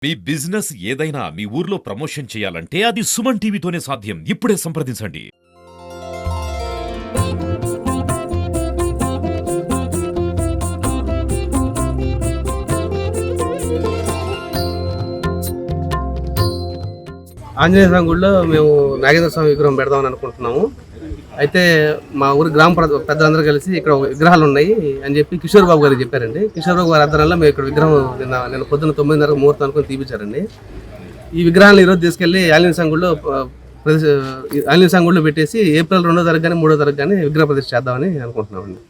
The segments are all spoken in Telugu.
మీ బిజినెస్ ఏదైనా మీ ఊర్లో ప్రమోషన్ చేయాలంటే అది సుమన్ టీవీతోనే సాధ్యం. ఇప్పుడే సంప్రదించండి. ఆంజనేయ స్వామి గుడిలో మేము నాగేంద్ర స్వామి విగ్రహం పెడదామని అనుకుంటున్నాము. అయితే మా ఊరి గ్రామ పెద్దలందరూ కలిసి ఇక్కడ విగ్రహాలు ఉన్నాయి అని చెప్పి కిషోర్ బాబు గారికి చెప్పారండి. కిషోర్ బాబు గారి ఆధ్వర్యంలో మేము ఇక్కడ విగ్రహం నిన్న పొద్దున్న 9:30 ముహూర్తం అనుకుని తీపించారండి. ఈ విగ్రహాలను ఈరోజు తీసుకెళ్లి ఆంజనేయ స్వామి గుడిలో పెట్టేసి ఏప్రిల్ 2వ తారీఖు కానీ 3వ తారీఖు కానీ విగ్రహ ప్రతిష్ఠ చేద్దామని అనుకుంటున్నామండి.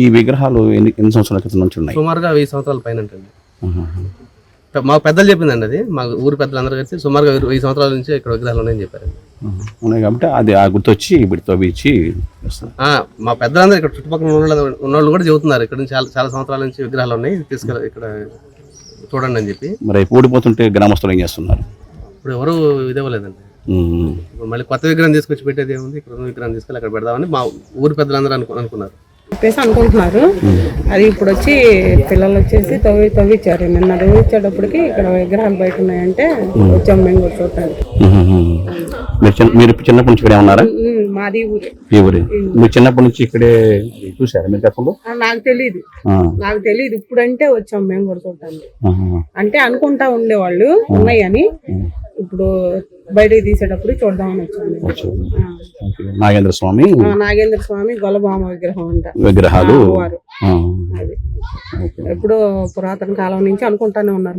ఈ విగ్రహాలు ఎన్ని సంవత్సరాల క్రితం నుంచి ఉన్నాయి? సుమారుగా 1000 సంవత్సరాల పైన ఉంటుంది. మా పెద్దలు చెప్పిందండి, అది మా ఊరి పెద్దలందరూ కలిసి సుమారుగా 1000 సంవత్సరాల నుంచి ఇక్కడ విగ్రహాలు ఉన్నాయని చెప్పారు. ఉన్నాయి కాబట్టి అది ఆ గుర్తొచ్చి ఇప్పుడు తవ్వించి మా పెద్దలందరూ ఇక్కడ చుట్టుపక్కల ఉన్నోళ్ళు కూడా చెబుతున్నారు ఇక్కడ నుంచి చాలా సంవత్సరాల నుంచి విగ్రహాలు ఉన్నాయి, తీసుకెళ్ళి ఇక్కడ చూడండి అని చెప్పి. మరి ఊడిపోతుంటే గ్రామస్తులు ఏం చేస్తున్నారు? ఇప్పుడు ఎవరు ఇదేవలేదండి. ఇప్పుడు మళ్ళీ కొత్త విగ్రహం తీసుకొచ్చి పెట్టేది ఏముంది, ఇక్కడ విగ్రహం తీసుకెళ్ళి అక్కడ పెడదామని మా ఊరి పెద్దలందరూ అనుకున్నారు అనుకుంటున్నారు. అది ఇప్పుడు వచ్చి పిల్లలు వచ్చేసి తవ్విచ్చారు. నిన్న తవ్విచ్చేటప్పటికి ఇక్కడ విగ్రహాలు బయట ఉన్నాయంటే వచ్చాము మేము కూడా చూడటానికి. మీరు చిన్నప్పటి నుంచి ఇక్కడే ఉన్నారా? మాది ఊరి. మీరు చిన్నప్పటి నుంచి ఇక్కడే చూసారా మీరు గతంలో? నాకు తెలియదు ఇప్పుడంటే వచ్చాము మేము కూడా చూడటానికి. అంటే అనుకుంటా ఉండేవాళ్ళు ఉన్నాయని, ఇప్పుడు బయటకు తీసేటప్పుడు చూద్దామని వచ్చాము. నాగేంద్ర స్వామి గొల్లబామ విగ్రహం అంట విగ్రహాలు అది ఎప్పుడో పురాతన కాలం నుంచి అనుకుంటానే ఉన్నారు.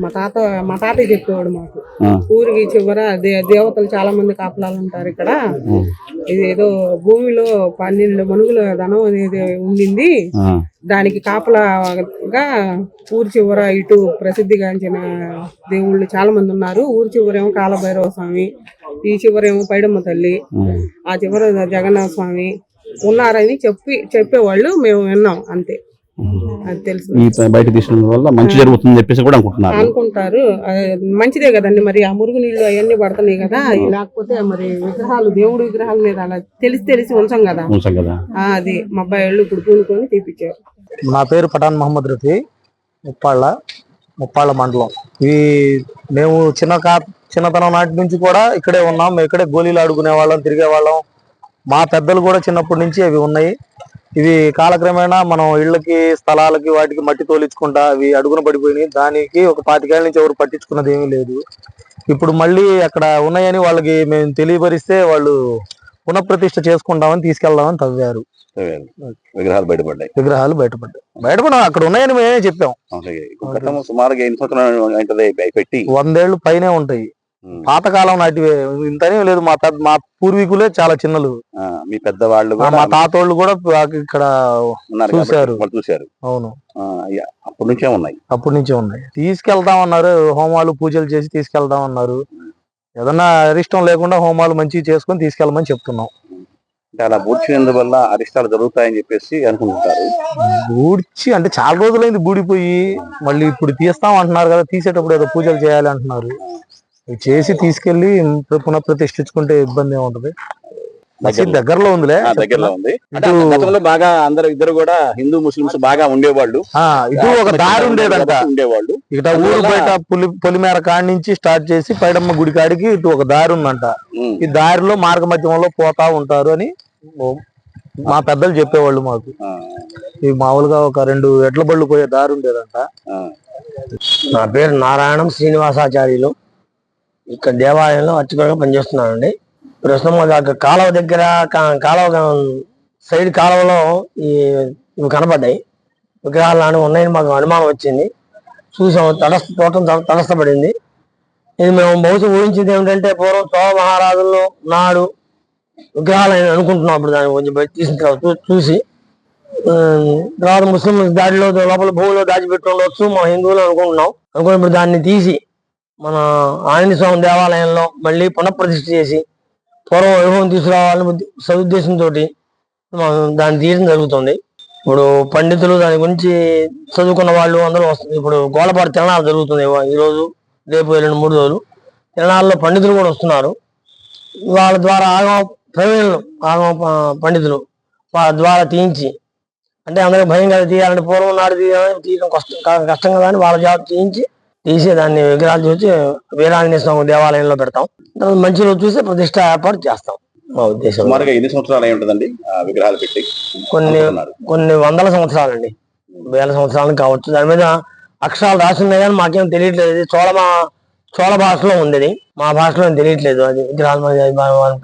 మా తాతయ్య చెప్పేవాడు మాకు, ఊరికి చివర దేవతలు చాలా మంది కాపలాలు ఉంటారు ఇక్కడ. ఇది ఏదో భూమిలో 12 మనుగుల ధనం అనేది ఉండింది, దానికి కాపలాగా ఊరి చివర ఇటు ప్రసిద్ధిగాంచిన దేవుళ్ళు చాలా మంది ఉన్నారు. ఊరి చివరేమో కాలభైరవ స్వామి, ఈ చివరేమో పైడమ్మ తల్లి, ఆ చివర జగన్నాథ స్వామి ఉన్నారని చెప్పేవాళ్ళు. మేము విన్నాం అంతే, అది తెలుసు. బయట తీసిన వల్ల మంచి జరుగుతుంది చెప్పేసి కూడా అనుకుంటారు. మంచిదే కదండి, మరి ఆ మురుగు నీళ్లు అవన్నీ పడుతున్నాయి కదా. లేకపోతే మరి విగ్రహాలు, దేవుడు విగ్రహాల మీద అలా తెలిసి ఉంచాం కదా. అది మా అబ్బాయి ఇప్పుడు పూనుకొని తీపిచ్చారు. నా పేరు పఠాన్ మహమ్మద్ రఫీ, ముప్పాళ్ళ మండలం. మేము చిన్నతనం నాటి నుంచి కూడా ఇక్కడే ఉన్నాం. మేము ఇక్కడే గోళీలు ఆడుకునే వాళ్ళం, తిరిగే వాళ్ళం. మా పెద్దలు కూడా చిన్నప్పటి నుంచి అవి ఉన్నాయి. ఇవి కాలక్రమేణా మనం ఇళ్ళకి, స్థలాలకి, వాటికి మట్టి తోలించుకుంటా అవి అడుగున పడిపోయినాయి. దానికి ఒక 25 ఏళ్ళ నుంచి ఎవరు పట్టించుకున్నది ఏమీ లేదు. ఇప్పుడు మళ్ళీ అక్కడ ఉన్నాయని వాళ్ళకి మేము తెలియపరిస్తే వాళ్ళు పునఃప్రతిష్ఠ చేసుకుంటామని తీసుకెళ్దామని తవ్వారు. విగ్రహాలు బయటపడ్డాయి అక్కడ ఉన్నాయని మేమే చెప్పాం. సుమారుగా 100 ఏళ్ళు పైనే ఉంటాయి. పాతకాలం నాటివే, ఇంతనే లేదు. మా పూర్వీకులే చాలా చిన్నలు. మీ పెద్దవాళ్ళు, మా తాతోళ్ళు కూడా ఇక్కడ చూశారు. అవును, అప్పటి నుంచే ఉన్నాయి. తీసుకెళ్తామన్నారు, హోమాలు పూజలు చేసి తీసుకెళ్తామన్నారు. ఏదన్నా అరిష్టం లేకుండా హోమాలు మంచిగా చేసుకొని తీసుకెళ్ళమని చెప్తున్నాం. అలా బూడ్చినందువల్ల అరిష్టాలు జరుగుతాయని చెప్పేసి అనుకుంటారు. బూడ్చి అంటే చాలా రోజులైంది బూడిపోయి, మళ్ళీ ఇప్పుడు తీస్తాం అంటున్నారు కదా. తీసేటప్పుడు ఏదో పూజలు చేయాలి అంటున్నారు. చేసి తీసుకెళ్లి పునఃప్రతిష్ఠించుకుంటే ఇబ్బంది ఏముంటది. దగ్గరలో ఉంది. బాగా అందరు ఇద్దరు కూడా హిందూ ముస్లిమ్స్ బాగా ఉండేవాళ్ళు. ఇటు ఒక దారి ఉండేవాళ్ళు. ఇక ఊరు బయట పొలిమేర కాడి నుంచి స్టార్ట్ చేసి పైడమ్మ గుడి కాడికి ఇటు ఒక దారి ఉందంట. ఈ దారిలో మార్గ మధ్యంలో పోతా ఉంటారు అని మా పెద్దలు చెప్పేవాళ్ళు మాకు. ఈ మామూలుగా ఒక 2 ఎడ్ల బళ్ళు పోయే దారి ఉండేదంట. నా పేరు నారాయణం శ్రీనివాసాచార్యులు. ఇక్కడ దేవాలయంలో అర్చకులుగా పనిచేస్తున్నానండి. ప్రస్తుతం కాలువ దగ్గర, కాలువ సైడ్ కాలువలో ఇవి కనబడ్డాయి. విగ్రహాలు నాని ఉన్నాయని మాకు అనుమానం వచ్చింది. చూసాము, తటస్థపడింది. ఇది మేము బహుశా ఊహించింది ఏమిటంటే, పూర్వం చోళ మహారాజుల్లో నాడు విగ్రహాలు అనుకుంటున్నాం. అప్పుడు దాన్ని కొంచెం బయట తీసిన తర్వాత చూసి, తర్వాత ముస్లిం దాడిలో లోపల భూమిలో దాచిపెట్టి ఉండవచ్చు మా హిందువులు అనుకుంటున్నాం. ఇప్పుడు దాన్ని తీసి మన ఆంజనేయ స్వామి దేవాలయంలో మళ్ళీ పునఃప్రతిష్ఠ చేసి పూర్వ వైభవం తీసుకురావాలని సదుద్దేశంతో దాన్ని తీయడం జరుగుతుంది. ఇప్పుడు పండితులు దాని గురించి చదువుకున్న వాళ్ళు అందరూ వస్తుంది. ఇప్పుడు గోలపాటు తిరణాలు జరుగుతుంది ఈరోజు, రేపు 2-3 రోజులు. తిరణాల్లో పండితులు కూడా వస్తున్నారు. వాళ్ళ ద్వారా ఆగమ పండితులు వాళ్ళ ద్వారా తీయించి, అంటే అందరికి భయం కదా తీయాలంటే, పూర్వం నాడు తీయడం కష్టం కదా అని వాళ్ళ జాబ్ తీయించి తీసి దాన్ని విగ్రహాలు చూసి వీరాంజనేయ స్వామి దేవాలయంలో పెడతాం. తర్వాత మంచి రోజు చూసి ప్రతిష్ట ఏర్పాటు చేస్తాం. మా ఉద్దేశం సుమారుగా ఎన్ని సంవత్సరాలు అయి ఉంటుందండి ఆ విగ్రహాలు పెట్టి? కొన్ని వందల సంవత్సరాలండి, వేల సంవత్సరాలు కావచ్చు. దాని మీద అక్షరాలు రాసి ఉన్నాయి కానీ మాకేం తెలియట్లేదు. ఇది చోళ భాషలో ఉంది, అది మా భాషలో తెలియట్లేదు. అది విగ్రహాలు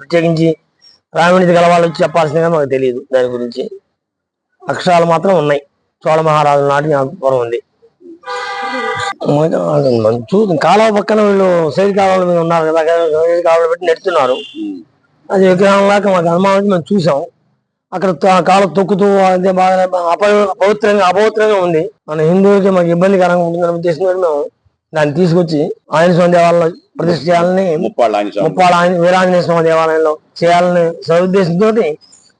ప్రత్యేకించి ప్రావీణ్యత గల వాళ్ళు వచ్చి చెప్పాల్సింది కానీ మాకు తెలియదు. దాని గురించి అక్షరాలు మాత్రం ఉన్నాయి. చోళ మహారాజుల నాటి జ్ఞాపకం ఉంది. కాలువ పక్కన వీళ్ళు సైడ్ కాలువల మీద ఉన్నారు కదా, సైడ్ కాలువలు పెట్టి నెడుతున్నారు. అది విగ్రహం లాగా మాకు అనుమానం, మేము చూసాం. అక్కడ కాలు తొక్కుతూ అదే బాగా అపవిత్రంగా ఉంది. మన హిందువులకి మాకు ఇబ్బందికరంగా ఉంటుందని ఉద్దేశంతో మేము దాన్ని తీసుకొచ్చి ఆంజనేయ స్వామి దేవాలయంలో ప్రతిష్ఠ చేయాలని, ముప్పాళ్ళ వీరాంజనేయ స్వామి దేవాలయంలో చేయాలని సదుద్దేశంతో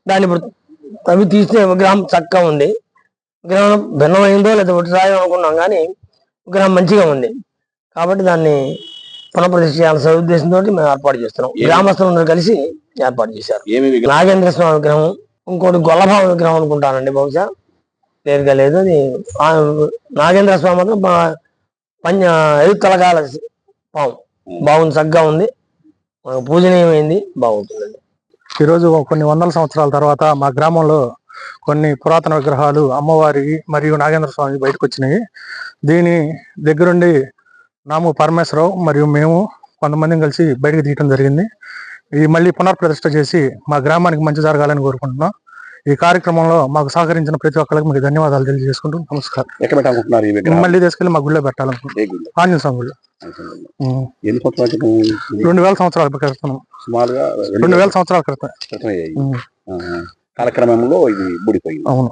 దాన్ని అవి తీస్తే విగ్రహం చక్కగా ఉంది. విగ్రహం భిన్నమైందో లేదా ఒకటి రాయో అనుకున్నాం కానీ విగ్రహం మంచిగా ఉంది. కాబట్టి దాన్ని పునఃప్రతిష్ఠ చేయాలని సదుద్దేశంతో మేము ఏర్పాటు చేస్తున్నాం. గ్రామస్తులందరూ కలిసి ఏర్పాటు చేశారు. నాగేంద్ర స్వామి విగ్రహం, ఇంకోటి గొల్లభావ విగ్రహం అనుకుంటానండి, బహుశా క్లియర్గా లేదు. అది నాగేంద్ర స్వామి మాత్రం ఎదుగు తలకాల పాము బాగుంది, చక్కగా ఉంది, పూజనీయమైంది, బాగుంటుందండి. ఈరోజు కొన్ని వందల సంవత్సరాల తర్వాత మా గ్రామంలో కొన్ని పురాతన విగ్రహాలు అమ్మవారి మరియు నాగేంద్ర స్వామి బయటకు వచ్చినాయి. దీని దగ్గరుండి నాము పరమేశ్వరరావు మరియు మేము కొంతమందిని కలిసి బయటకు తీయడం జరిగింది. ఇది మళ్ళీ పునఃప్రతిష్ఠ చేసి మా గ్రామానికి మంచి జరగాలని కోరుకుంటున్నాం. ఈ కార్యక్రమంలో మాకు సహకరించిన ప్రతి ఒక్కరికి మీకు ధన్యవాదాలు తెలియజేసుకుంటూ నమస్కారం. మళ్ళీ తీసుకెళ్లి మా గుళ్ళో పెట్టాలనుకుంటున్నాం. ఆంజనేయ స్వామి గుళ్ళో 2000 సంవత్సరాల క్రితం. 2000 సంవత్సరాల క్రితం కాలక్రమంలో ఇది బూడిపోయింది. అవును.